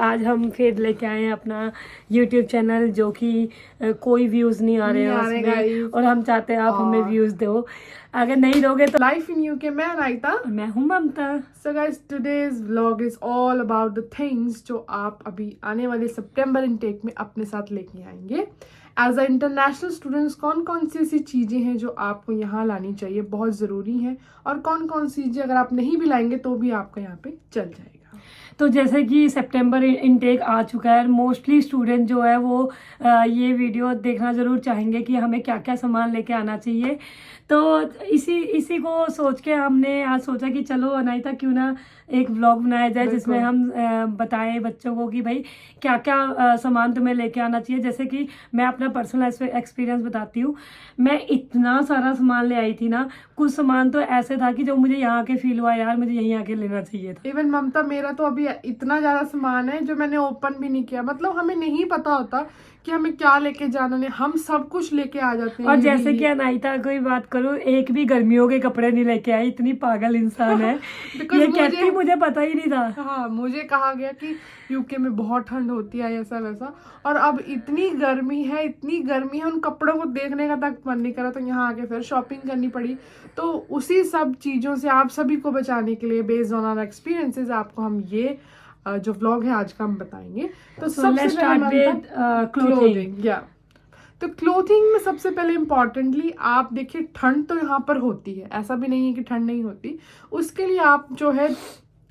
आज हम फिर लेके आए हैं अपना YouTube चैनल जो कि कोई व्यूज नहीं आ रहे हैं उसमें, और हम चाहते हैं आप हमें व्यूज दो। अगर नहीं दोगे तो लाइफ इन यूके, मैं अनायता, मैं हूँ Mamta. So guys today's vlog is all about the things जो आप अभी आने वाले सितंबर इनटेक में अपने साथ लेके आएंगे एज अ इंटरनेशनल स्टूडेंट्स। कौन कौन सी ऐसी चीज़ें हैं जो आपको यहाँ लानी चाहिए, बहुत ज़रूरी है, और कौन कौन सी चीज़ें अगर आप नहीं भी लाएंगे तो भी आपका यहाँ पे चल जाएगा। तो जैसे कि सितंबर इनटेक आ चुका है, मोस्टली स्टूडेंट जो है वो ये वीडियो देखना ज़रूर चाहेंगे कि हमें क्या क्या सामान लेके आना चाहिए। तो इसी को सोच के हमने आज सोचा कि चलो अनायता क्यों ना एक व्लॉग बनाया जाए जिसमें हम बताएं बच्चों को कि भाई क्या क्या सामान तुम्हें लेके आना चाहिए। जैसे कि मैं अपना पर्सनल एक्सपीरियंस बताती हूँ। मैं इतना सारा सामान ले आई थी ना, कुछ सामान तो ऐसे था कि जो मुझे यहाँ के फील हुआ यार मुझे यहीं आके लेना चाहिए था। इवन ममता, मेरा तो अभी इतना ज़्यादा सामान है जो मैंने ओपन भी नहीं किया। मतलब हमें नहीं पता होता कि हमें क्या लेके जाना है, हम सब कुछ लेके आ जाते हैं। और जैसे कि अनायता की बात करूं, एक भी गर्मियों के कपड़े नहीं लेके आई, इतनी पागल इंसान है। ये कहती मुझे पता ही नहीं था। हाँ, मुझे कहा गया कि यूके में बहुत ठंड होती है ऐसा वैसा, और अब इतनी गर्मी है उन कपड़ों को देखने का तक मन नहीं करा। तो यहाँ आके फिर शॉपिंग करनी पड़ी। तो उसी सब चीज़ों से आप सभी को बचाने के लिए बेस्ड ऑन आवर एक्सपीरियंसेस आपको हम ये जो व्लॉग है आज का हम बताएंगे। तो सबसे पहले क्लोथिंग। या तो क्लोथिंग में सबसे पहले इम्पॉर्टेंटली आप देखिए, ठंड तो यहाँ पर होती है, ऐसा भी नहीं है कि ठंड नहीं होती। उसके लिए आप जो है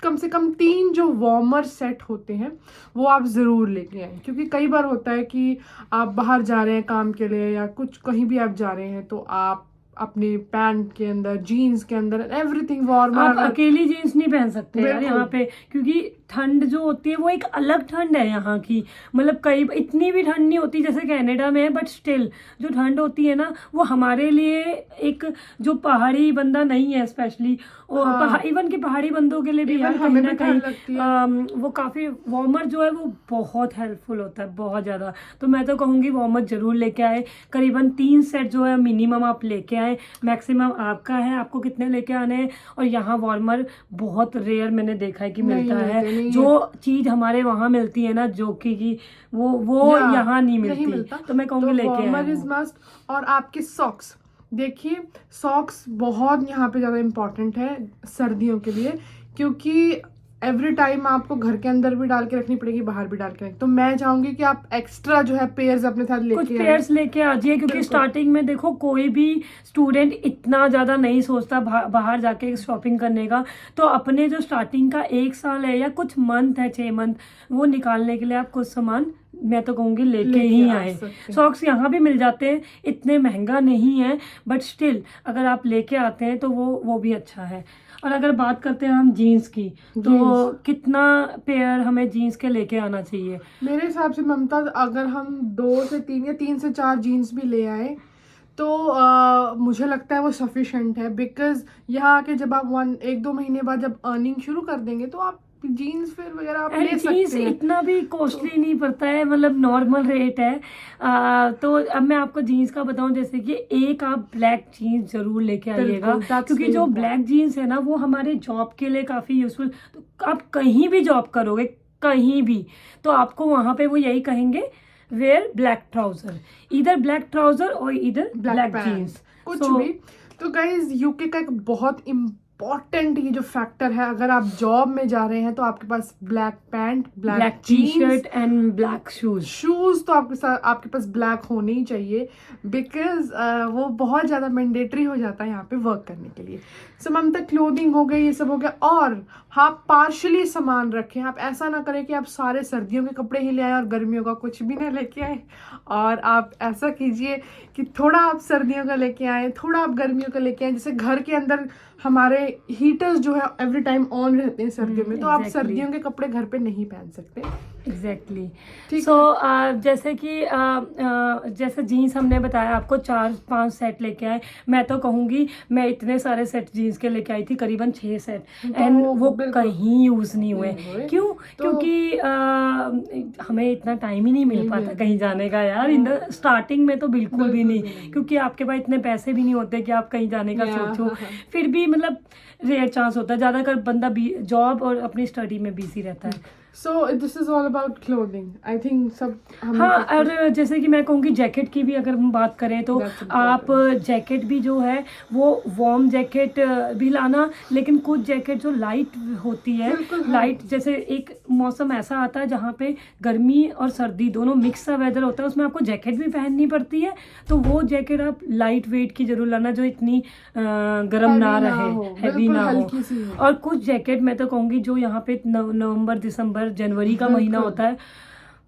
कम से कम 3 जो वार्मर सेट होते हैं वो आप ज़रूर लेके आएं। क्योंकि कई बार होता है कि आप बाहर जा रहे हैं काम के लिए या कुछ कहीं भी आप जा रहे हैं तो आप अपने पैंट के अंदर, जीन्स के अंदर एवरीथिंग वार्मर। आप अकेली जीन्स नहीं पहन सकते यार यहाँ पे, क्योंकि ठंड जो होती है वो एक अलग ठंड है यहाँ की। मतलब कई इतनी भी ठंड नहीं होती जैसे कनाडा में है, बट स्टिल जो ठंड होती है ना वो हमारे लिए एक जो पहाड़ी बंदा नहीं है स्पेशली, इवन के पहाड़ी बंदों के लिए भी यार कहीं ना कहीं वो काफ़ी वार्मर जो है वो बहुत हेल्पफुल होता है, बहुत ज़्यादा। तो मैं तो कहूँगी वार्मर जरूर लेके आए। करीबन 3 सेट जो है मिनिमम आप लेके आए। मैक्सिमम आपका है, आपको कितने लेके आने हैं। और यहाँ वार्मर बहुत रेयर मैंने देखा है कि मिलता है। जो चीज हमारे वहाँ मिलती है ना जो कि वो यहाँ नहीं मिलती। तो मैं कहूँगी लेके वार्मर इज मस्ट। और आपके सॉक्स, देखिए सॉक्स बहुत यहाँ पे ज़्यादा इम्पोर्टेंट है सर्दियों के लिए, क्योंकि एवरी टाइम आपको घर के अंदर भी डाल के रखनी पड़ेगी, बाहर भी डाल के रखनी। तो मैं चाहूंगी कि आप एक्स्ट्रा जो है पेयर्स अपने साथ लेके कुछ पेयर्स लेके आ जाइए, क्योंकि स्टार्टिंग में देखो कोई भी स्टूडेंट इतना ज़्यादा नहीं सोचता बाहर जाके शॉपिंग करने का। तो अपने जो स्टार्टिंग का 1 साल है या कुछ मंथ है, 6 मंथ, वो निकालने के लिए आप कुछ सामान मैं तो कहूँगी लेके ही आए। सॉक्स यहाँ भी मिल जाते हैं, इतने महंगा नहीं है, बट स्टिल अगर आप लेके आते हैं तो वो भी अच्छा है। और अगर बात करते हैं हम जीन्स की, तो कितना पेयर हमें जीन्स के लेके आना चाहिए? मेरे हिसाब से ममता, अगर हम 2 से 3 या 3 से 4 जीन्स भी ले आए तो मुझे लगता है वो सफिशेंट है। बिकॉज यहाँ आके जब आप 1-2 महीने बाद जब अर्निंग शुरू कर देंगे तो आप जीन्स फिर वगैरह आप ले सकते हैं। इतना भी कॉस्टली नहीं पड़ता है, मतलब नॉर्मल रेट है। तो अब मैं आपको जीन्स का बताऊं, जैसे कि एक आप ब्लैक जीन्स जरूर लेके आइएगा, क्योंकि जो ब्लैक जीन्स है ना वो हमारे जॉब के लिए काफ़ी यूजफुल। तो आप कहीं भी जॉब करोगे, कहीं भी, तो आपको वहाँ पे वो यही कहेंगे वेयर ब्लैक ट्राउजर, इधर ब्लैक ट्राउजर और इधर ब्लैक जीन्स, कुछ भी। तो गाइज यूके का एक बहुत इम्पॉर्टेंट ये जो फैक्टर है, अगर आप जॉब में जा रहे हैं तो आपके पास black pant, black T shirt and black shoes तो आपके पास ब्लैक होने ही चाहिए। बिकॉज वो बहुत ज़्यादा मैंडेटरी हो जाता है यहाँ पे वर्क करने के लिए। सो ममता, क्लोथिंग हो गई, ये सब हो गया। और आप पार्शली सामान रखें, आप ऐसा ना करें कि आप सारे सर्दियों के कपड़े ही ले आए और गर्मियों का कुछ भी ना लेके आए। और आप ऐसा कीजिए कि थोड़ा आप सर्दियों का लेके आए, थोड़ा आप गर्मियों का लेके आए। जैसे घर के अंदर हमारे हीटर्स जो है एवरी टाइम ऑन रहते हैं सर्दियों में, तो आप सर्दियों के कपड़े घर पे नहीं पहन सकते। एग्जैक्टली। सो जैसे कि जैसे जीन्स हमने बताया आपको 4-5 सेट लेके आए। मैं तो कहूँगी मैं इतने सारे सेट जीन्स के लेके आई थी, करीबन 6 सेट, एंड वो कहीं यूज़ नहीं हुए। क्यों? क्योंकि हमें इतना टाइम ही नहीं मिल पाता कहीं जाने का यार। इन द स्टार्टिंग में तो बिल्कुल भी नहीं, क्योंकि आपके पास इतने पैसे भी नहीं होते कि आप कहीं जाने का सोचो। फिर भी मतलब रेयर चांस होता है, ज़्यादातर बंदा जॉब और अपनी स्टडी में बिजी रहता है। So this is all about clothing. I think सब हमने हाँ, सब कुछ- और जैसे कि मैं कहूँगी जैकेट की भी अगर हम बात करें तो That's important. आप जैकेट भी जो है वो वार्म जैकेट भी लाना, लेकिन कुछ जैकेट जो लाइट होती है, बिल्कुल, हाँ। लाइट जैसे एक मौसम ऐसा आता है जहाँ पे गर्मी और सर्दी दोनों मिक्स सा वेदर होता है, उसमें आपको जैकेट भी पहननी पड़ती है, तो वो जैकेट आप लाइट वेट की जरूर लाना जो इतनी गर्म ना Heavy ना रहे, हो, हैवी बिल्कुल ना हो। हल्की सी हो। और कुछ जैकेट मैं तो कहूँगी जो यहाँ पे नवंबर दिसंबर जनवरी का महीना बिल्कुल। होता है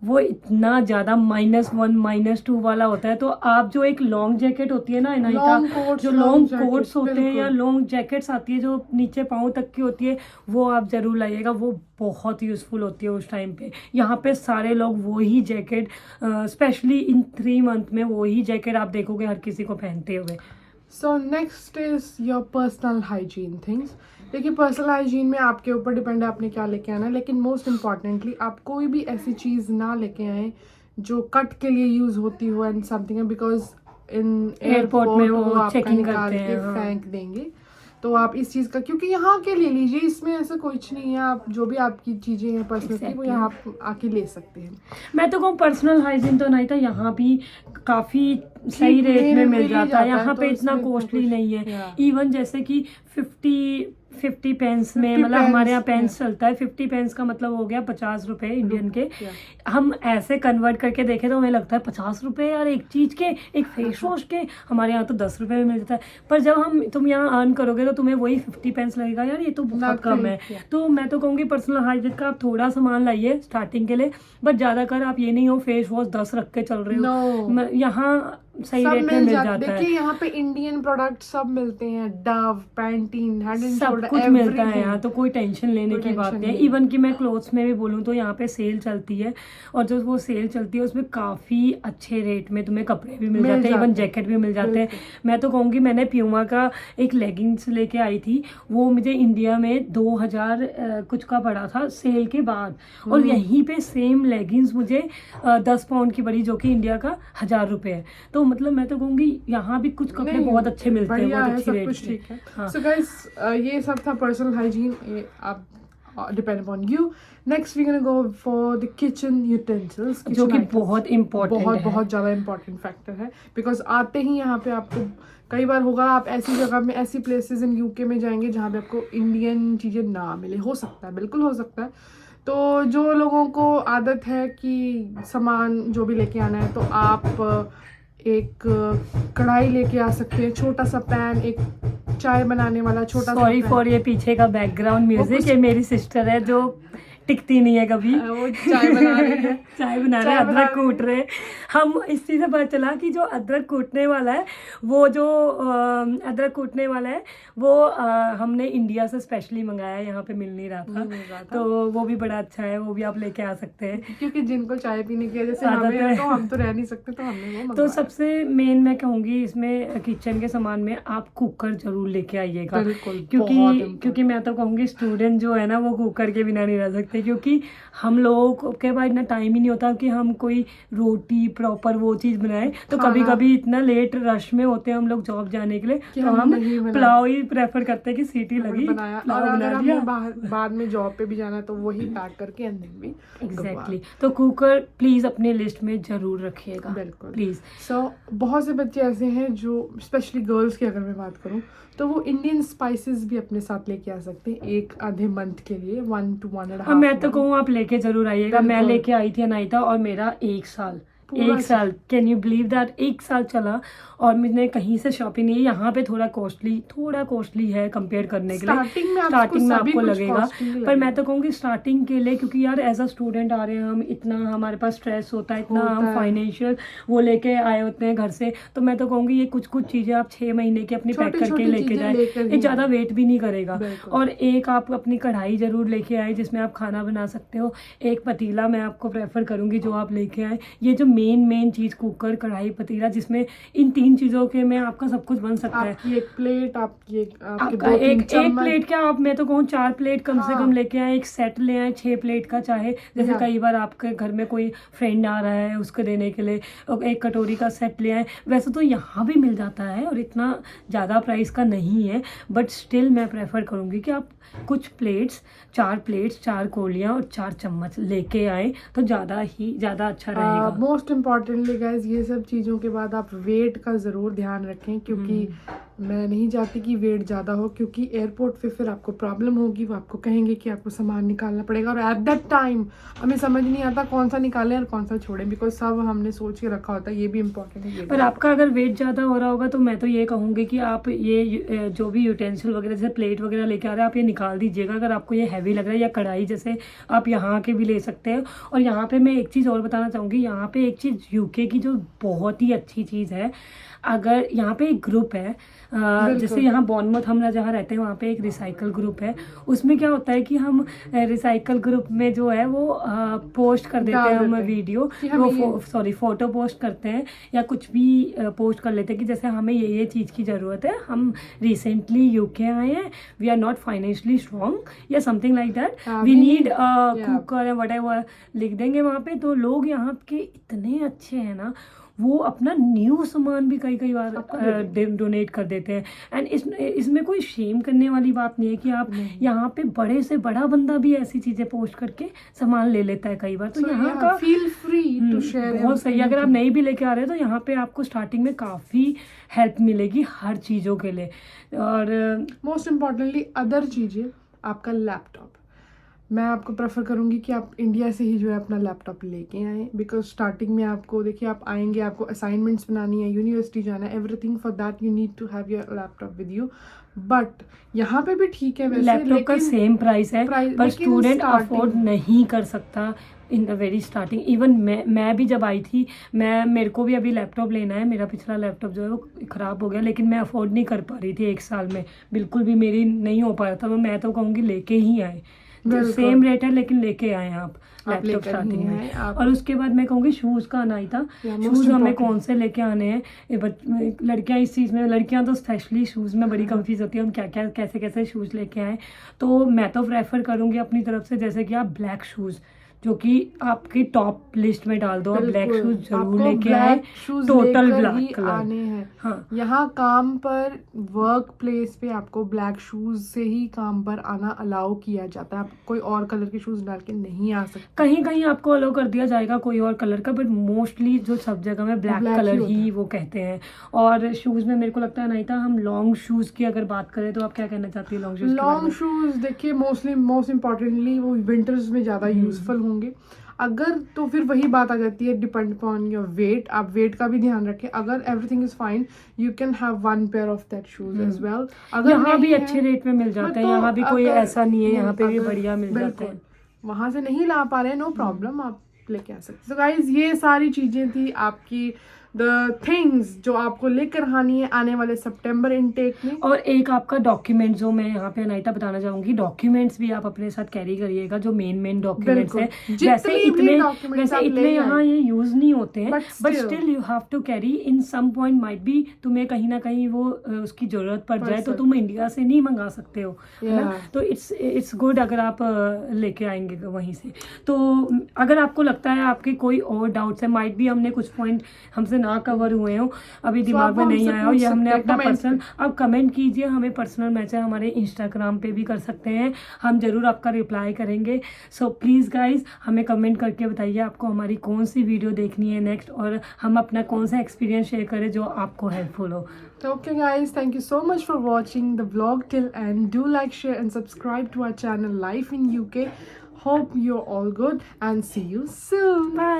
वो इतना ज़्यादा -1 -2 वाला होता है, तो आप जो एक लॉन्ग जैकेट होती है ना अनायता, Long coats, जो long लॉन्ग jackets, कोट्स होते हैं या बिल्कुल। लॉन्ग जैकेट्स आती है जो नीचे पाँव तक की होती है, वो आप जरूर लाइएगा, वो बहुत यूज़फुल होती है उस टाइम पे। यहाँ पे सारे लोग वही जैकेट स्पेशली इन 3 मंथ में वही जैकेट आप देखोगे हर किसी को पहनते हुए। So next is your personal hygiene things. देखिए पर्सनल हाइजीन में आपके ऊपर डिपेंड है आपने क्या लेके आना है, लेकिन मोस्ट इम्पॉर्टेंटली आप कोई भी ऐसी चीज़ ना लेके आए जो कट के लिए यूज़ होती हो and something, because in airport में वो आपका checking निकाल करते के हैं, हाँ। फेंक देंगे। तो आप इस चीज़ का, क्योंकि यहाँ के ले लीजिए, इसमें ऐसा कुछ नहीं है, आप जो भी आपकी चीज़ें हैं पर्सनल की वो Exactly. यहाँ आप आके ले सकते हैं। मैं तो कहूँ पर्सनल हाइजीन तो नहीं था, यहाँ भी काफ़ी सही ठीक, रेट में मिल मिल ही जाता जाता है, है, यहाँ तो पे इतना इसमें इतना कॉस्टली कुछ- नहीं है। Yeah. इवन जैसे कि 50 पेंस में 50 मतलब हमारे यहाँ पेंस, पेंस चलता है, 50 पेंस का मतलब हो गया 50 रुपए इंडियन के। Yeah. हम ऐसे कन्वर्ट करके देखें तो हमें लगता है 50 रुपए यार एक चीज के, एक फेस वॉश के, हमारे यहाँ तो 10 रुपए में मिल जाता है। पर जब तुम यहाँ अर्न करोगे तो तुम्हें वही 50 पेंस लगेगा, यार ये तो बहुत कम है। Nothing, yeah. तो मैं तो कहूँगी पर्सनल हाइजीन का आप थोड़ा सामान लाइए स्टार्टिंग के लिए, बट ज्यादा कर आप ये नहीं हो फेस वॉश 10 रख के चल रहे हो। No. यहाँ सही सब रेट में मिल मिल जाता जाता है, देखिए यहाँ पे इंडियन प्रोडक्ट सब मिलते हैं, डव, पैंटीन, हेड एंड सब शोल्डर, कुछ मिलता है यहाँ, तो कोई टेंशन लेने कोई की बात टेंशन नहीं है। नहीं। इवन कि मैं क्लोथ्स में भी बोलूँ तो यहाँ पे सेल चलती है, और जो वो सेल चलती है उसमें काफ़ी अच्छे रेट में तुम्हें कपड़े भी मिल जाते हैं, इवन जैकेट भी मिल जाते हैं। मैं तो कहूँगी मैंने प्यूमा का एक लेगिंग्स लेके आई थी, वो मुझे इंडिया में 2000 कुछ का पड़ा था सेल के बाद, और यहीं पे सेम लेगिंग्स मुझे 10 पाउंड की पड़ी जो कि इंडिया का 1000 रुपये है। तो मतलब मैं तो कहूँगी यहाँ भी कुछ कपड़े नहीं, बहुत अच्छे मिलते हैं, बढ़िया बहुत है, अच्छी सब रेट कुछ में। ठीक है। हाँ। सो गाइस ये सब था पर्सनल हाइजीन, ये आप depend upon you. Next we gonna go for the kitchen utensils, जो कि बहुत इम्पोर्टेंट बहुत है। बहुत ज़्यादा इंपॉर्टेंट फैक्टर है, बिकॉज आते ही यहाँ पे आपको कई बार होगा आप ऐसी जगह में, ऐसी प्लेसेस इन यूके में जाएंगे जहाँ पे आपको इंडियन चीज़ें ना मिले, हो सकता है, बिल्कुल हो सकता है। तो जो लोगों को आदत है कि सामान जो भी लेके आना है, तो आप एक कढ़ाई लेके आ सकते हैं, छोटा सा पैन, एक चाय बनाने वाला छोटा सा सॉरी पैन। फॉर ये पीछे का बैकग्राउंड म्यूजिक, कुछ- ये मेरी सिस्टर है जो टिकती नहीं है कभी। वो चाय बना रही है। चाय बना रहे, चाय बना अदरक रही कूट रहे। हम इस चीज़ से पता चला कि जो अदरक कूटने वाला है वो जो अदरक कूटने वाला है वो हमने इंडिया से स्पेशली मंगाया है, यहाँ पे मिल नहीं रहा था, मिल रहा था। तो वो भी बड़ा अच्छा है, वो भी आप लेके आ सकते हैं। क्योंकि जिनको चाय पीने की जैसे आदत हमें है। है, तो हम तो रह नहीं सकते, तो हमने वो तो मंगवाया। सबसे मेन मैं कहूँगी इसमें किचन के सामान में आप कुकर जरूर लेके आइएगा, बिल्कुल, बहुत क्योंकि important। क्योंकि मैं तो कहूँगी स्टूडेंट जो है ना वो कुकर के बिना नहीं रह सकते, क्योंकि हम लोगों के पास इतना टाइम ही नहीं होता कि हम कोई रोटी प्रॉपर वो चीज़ बनाएं। तो खाना। कभी कभी इतना लेट रश में होते हैं हम लोग जॉब जाने के लिए, कि तो हम हम नहीं बनाए। पुलाव ही प्रेफर करते हैं कि सीटी लगी बनाया, पुलाव और बना अगर लिया। हमें बाद में जॉब पे भी जाना है तो वही पैक करके एंड देन भी एग्जैक्टली, तो कुकर प्लीज अपने लिस्ट में जरूर रखिएगा, बिल्कुल। प्लीज। सो बहुत से बच्चे ऐसे हैं जो स्पेशली गर्ल्स की अगर मैं बात करूं तो वो इंडियन स्पाइसेस भी अपने साथ लेके आ सकते हैं एक आधे मंथ के लिए, 1 to 1.5 मैं तो कहूँ आप लेके जरूर आइएगा। मैं बिल्कुल। लेके आई थी अनायता और मेरा 1 पूरा साल कैन यू बिलीव दैट 1 साल चला, और मैंने कहीं से शॉपिंग नहीं, यहाँ पे थोड़ा कॉस्टली है कंपेयर करने के लिए। स्टार्टिंग में स्टार्टिंग में सभी आपको कुछ लगेगा, costly ही पर मैं लगेगा। तो कहूँगी स्टार्टिंग के लिए, क्योंकि यार एज अ स्टूडेंट आ रहे हैं हम, इतना हमारे पास स्ट्रेस होता है, इतना होता हम है। फाइनेंशियल वो लेके आए होते हैं घर से, तो मैं तो कहूँगी ये कुछ चीज़ें आप 6 महीने की अपनी पैक करके छोटी-छोटी लेके चीजें जाए, लेकर ये ही ज़्यादा वेट भी नहीं करेगा। बिल्कुल। और एक आप अपनी कढ़ाई जरूर लेके आए जिसमें आप खाना बना सकते हो। एक पतीला मैं आपको प्रेफर करूंगी जो आप लेके आए। ये जो मेन चीज़ कुकर, कढ़ाई, पतीला, जिसमें इन 3 चीज़ों के में आपका सब कुछ बन सकता है। आपकी एक प्लेट, आपके आपका 2-3 एक चम्मच। प्लेट क्या, आप मैं तो कहूँ 4 प्लेट कम से हाँ। कम लेके आए, एक सेट ले आए 6 प्लेट का, चाहे जैसे हाँ। कई बार आपके घर में कोई फ्रेंड आ रहा है उसको देने के लिए, और एक कटोरी का सेट ले आए। वैसे तो यहाँ भी मिल जाता है और इतना ज़्यादा प्राइस का नहीं है, बट स्टिल मैं प्रेफर करूँगी कि आप कुछ प्लेट्स, 4 कोलियाँ और 4 चम्मच लेके आए तो ज़्यादा अच्छा रहेगा। मोस्ट इम्पॉर्टेंटली गाइज, ये सब चीज़ों के बाद आप वेट का ज़रूर ध्यान रखें, क्योंकि मैं नहीं चाहती कि वेट ज़्यादा हो, क्योंकि एयरपोर्ट पे फिर आपको प्रॉब्लम होगी। वो आपको कहेंगे कि आपको सामान निकालना पड़ेगा, और एट दैट टाइम हमें समझ नहीं आता कौन सा निकालें और कौन सा छोड़ें, बिकॉज सब हमने सोच के रखा होता है। ये भी इम्पोर्टेंट है। पर आपका अगर वेट ज़्यादा हो रहा होगा तो मैं तो ये कहूँगी कि आप ये जो भी यूटेंसिल वगैरह जैसे प्लेट वगैरह लेके आ रहे हैं, आप ये निकाल दीजिएगा अगर आपको ये हैवी लग रहा है, या कढ़ाई जैसे आप यहाँ के भी ले सकते हैं। और यहाँ पे मैं एक चीज़ और बताना चाहूँगी, यहाँ पे एक चीज़ यूके की जो बहुत ही अच्छी चीज़ है, अगर यहाँ पे एक ग्रुप है, जैसे यहाँ बॉर्नमouth हम जहाँ रहते हैं वहाँ पे एक रिसाइकल ग्रुप है। उसमें क्या होता है कि हम रिसाइकल ग्रुप में जो है वो पोस्ट कर देते हैं, हम वीडियो फोटो पोस्ट करते हैं, या कुछ भी पोस्ट कर लेते हैं कि जैसे हमें ये चीज़ की ज़रूरत है, हम रिसेंटली यूके आए हैं, we are not financially strong या something like that, we need cooker या व्हाटएवर, लिख देंगे वहाँ पे। तो लोग यहाँ के इतने अच्छे हैं ना, वो अपना न्यू सामान भी कई बार डोनेट कर देते हैं। एंड इसमें कोई शेम करने वाली बात नहीं है कि आप यहाँ पे बड़े से बड़ा बंदा भी ऐसी चीजें पोस्ट करके सामान ले लेता है कई बार। तो यहाँ का फील फ्री टू शेयर, बहुत सही। अगर आप नहीं भी लेके आ रहे हो तो यहाँ पे आपको स्टार्टिंग में काफ़ी हेल्प मिलेगी हर चीज़ों के लिए। और मोस्ट इम्पॉर्टेंटली अदर चीज़ें, आपका लैपटॉप, मैं आपको प्रेफर करूँगी कि आप इंडिया से ही जो है अपना लैपटॉप लेके आएँ, बिकॉज स्टार्टिंग में आपको देखिए, आप आएंगे, आपको असाइनमेंट्स बनानी है, यूनिवर्सिटी जाना है, everything for that you need to have your laptop with you. But यहाँ पे भी ठीक है वैसे, लैपटॉप का सेम प्राइस है, पर स्टूडेंट अफोर्ड नहीं कर सकता in the very starting. Even मैं भी जब आई थी, मेरे को भी अभी लैपटॉप लेना है। मेरा पिछला लैपटॉप जो है वो ख़राब हो गया, लेकिन मैं अफोर्ड नहीं कर पा रही थी 1 साल में, बिल्कुल भी मेरी नहीं हो पा रहा था। मैं तो कहूँगी लेके ही आए, सेम रेट है लेकिन लेके आए आप लैपटॉप स्टार्टिंग में। और उसके बाद मैं कहूँगी शूज़ का आना ही था। शूज़ हमें कौन से लेके आने हैं, लड़कियाँ इस चीज़ में, लड़कियाँ तो स्पेशली शूज़ में बड़ी कंफ्यूज होती है, हम क्या कैसे शूज़ लेके आए। तो मैं तो प्रेफर करूँगी अपनी तरफ से, जैसे कि आप ब्लैक शूज़, जो कि आपकी टॉप लिस्ट में डाल दो, ब्लैक शूज जरूर लेके आए, टोटल ब्लैक कलर आने हैं। हाँ, यहाँ काम पर, वर्क प्लेस पे आपको ब्लैक शूज से ही काम पर आना अलाउ किया जाता है। आप कोई और कलर के शूज डाल के नहीं आ सकते। कहीं अलाउ कर दिया जाएगा कोई और कलर का, बट मोस्टली जो सब जगह में ब्लैक कलर ही वो कहते हैं। और शूज में मेरे को लगता है नहीं था, हम लॉन्ग शूज की अगर बात करें तो आप क्या कहना चाहती है लॉन्ग शूज? देखिए, मोस्ट इम्पोर्टेंटली वो विंटर्स में ज्यादा यूजफुल होंगे। अगर तो फिर वही बात आ जाती है, डिपेंड अपॉन योर वेट, आप वेट का भी ध्यान रखें। अगर everything is fine, you can have 1 pair of that shoes as well. अगर यहाँ भी अच्छे रेट में मिल जाते हैं, यहाँ भी कोई ऐसा नहीं है, यहाँ पे भी बढ़िया मिल जाते हैं। वहां से नहीं ला पा रहे, नो प्रॉब्लम, आप लेके आ सकते। तो गाइज, ये सारी चीजें थी आपकी द थिंग्स जो आपको लेकर आनी है आने वाले सितंबर इनटेक में। और एक आपका डॉक्यूमेंट जो मैं यहाँ पे अनाइता बताना चाहूंगी, डॉक्यूमेंट्स भी आप अपने साथ कैरी करिएगा, जो मेन डॉक्यूमेंट्स है। वैसे इतने यहाँ ये यूज नहीं होते हैं, but still you have to carry. In some point might be तुम्हें कहीं ना कहीं वो उसकी जरूरत पड़ जाए, तो तुम इंडिया से नहीं मंगा सकते हो, है ना। तो इट्स गुड अगर आप लेके आएंगे वहीं से। तो अगर आपको लगता है आपके कोई और डाउट्स है, माइट भी हमने कुछ पॉइंट हमसे ना कवर हुए हो, अभी दिमाग में नहीं आया हो, ये हमने अपना पर्सनल, आप कमेंट कीजिए, हमें पर्सनल मैसेज हमारे इंस्टाग्राम पे भी कर सकते हैं, हम जरूर आपका रिप्लाई करेंगे। सो प्लीज़ गाइज, हमें कमेंट करके बताइए आपको हमारी कौन सी वीडियो देखनी है नेक्स्ट, और हम अपना कौन सा एक्सपीरियंस शेयर करें जो आपको हेल्पफुल हो। Okay guys, thank you so much for watching the vlog till end. Do like, share and subscribe to our channel Life in UK. Hope you're all good and see you soon. Bye.